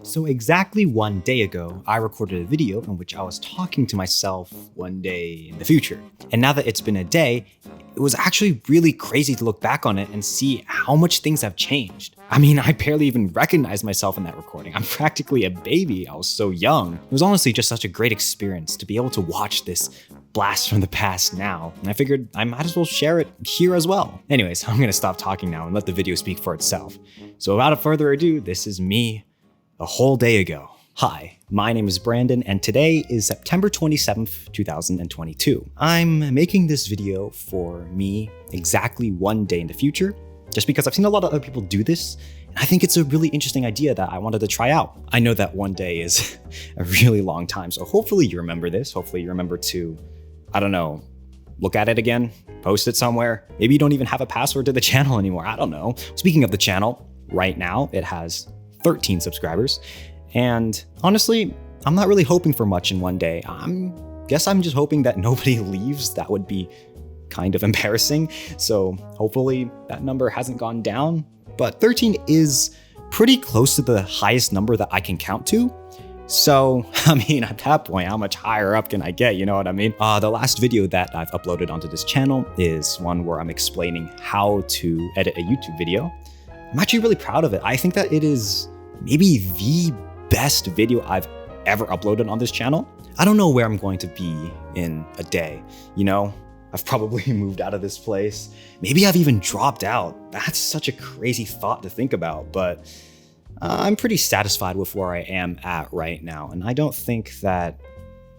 So exactly one day ago, I recorded a video in which I was talking to myself one day in the future. And now that it's been a day, it was actually really crazy to look back on it and see how much things have changed. I mean, I barely even recognized myself in that recording. I'm practically a baby. I was so young. It was honestly just such a great experience to be able to watch this blast from the past now. And I figured I might as well share it here as well. Anyways, I'm gonna stop talking now and let the video speak for itself. So without further ado, this is me a whole day ago. Hi, my name is Brandon, and today is September 27th, 2022. I'm making this video for me exactly one day in the future, just because I've seen a lot of other people do this, and I think it's a really interesting idea that I wanted to try out. I know that one day is a really long time, so hopefully you remember this. Hopefully you remember to, I don't know, look at it again, post it somewhere. Maybe you don't even have a password to the channel anymore. I don't know. Speaking of the channel, right now it has 13 subscribers. And honestly, I'm not really hoping for much in one day. Guess I'm just hoping that nobody leaves. That would be kind of embarrassing. So hopefully that number hasn't gone down. But 13 is pretty close to the highest number that I can count to. So, I mean, at that point, how much higher up can I get? You know what I mean? The last video that I've uploaded onto this channel is one where I'm explaining how to edit a YouTube video. I'm actually really proud of it. I think that it is maybe the best video I've ever uploaded on this channel. I don't know where I'm going to be in a day. You know, I've probably moved out of this place. Maybe I've even dropped out. That's such a crazy thought to think about, but I'm pretty satisfied with where I am at right now. And I don't think that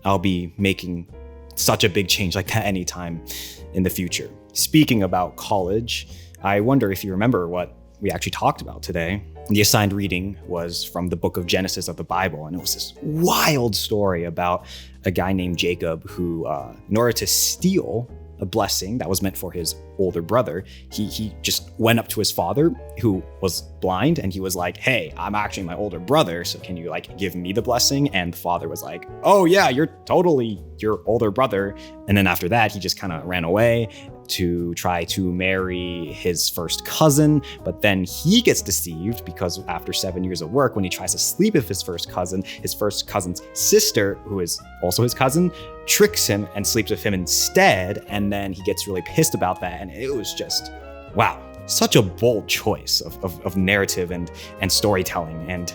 I'll be making such a big change like that anytime in the future. Speaking about college, I wonder if you remember what we actually talked about today. The assigned reading was from the book of Genesis of the Bible, and it was this wild story about a guy named Jacob who, in order to steal a blessing that was meant for his older brother, he just went up to his father, who was blind, and he was like, "Hey, I'm actually my older brother, so can you give me the blessing?" And the father was like, "Oh yeah, you're totally your older brother." And then after that, he just kind of ran away to try to marry his first cousin, but then he gets deceived because after 7 years of work, when he tries to sleep with his first cousin's sister, who is also his cousin, tricks him and sleeps with him instead, and then he gets really pissed about that, and it was just, wow, such a bold choice of narrative and storytelling. And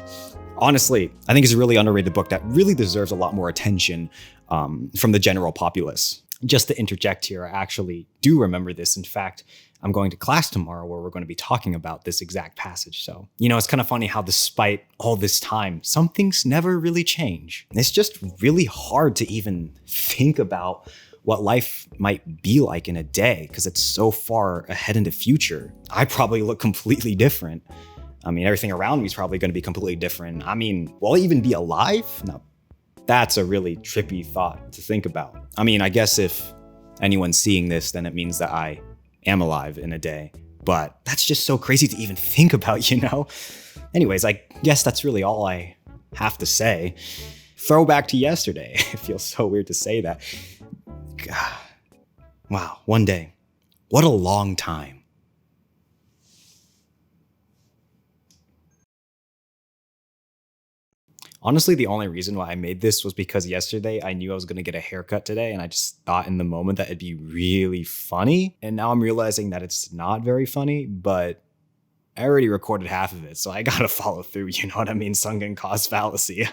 honestly, I think it's a really underrated book that really deserves a lot more attention from the general populace. Just to interject here, I actually do remember this. In fact, I'm going to class tomorrow where we're going to be talking about this exact passage. So, you know, it's kind of funny how despite all this time, some things never really change. It's just really hard to even think about what life might be like in a day because it's so far ahead in the future. I probably look completely different. I mean, everything around me is probably going to be completely different. I mean, will I even be alive? No. That's a really trippy thought to think about. I mean, I guess if anyone's seeing this, then it means that I am alive in a day. But that's just so crazy to even think about, you know? Anyways, I guess that's really all I have to say. Throwback to yesterday. It feels so weird to say that. God. Wow, one day. What a long time. Honestly, the only reason why I made this was because yesterday I knew I was going to get a haircut today, and I just thought in the moment that it'd be really funny. And now I'm realizing that it's not very funny, but I already recorded half of it, so I gotta follow through, you know what I mean? Sunken cost fallacy.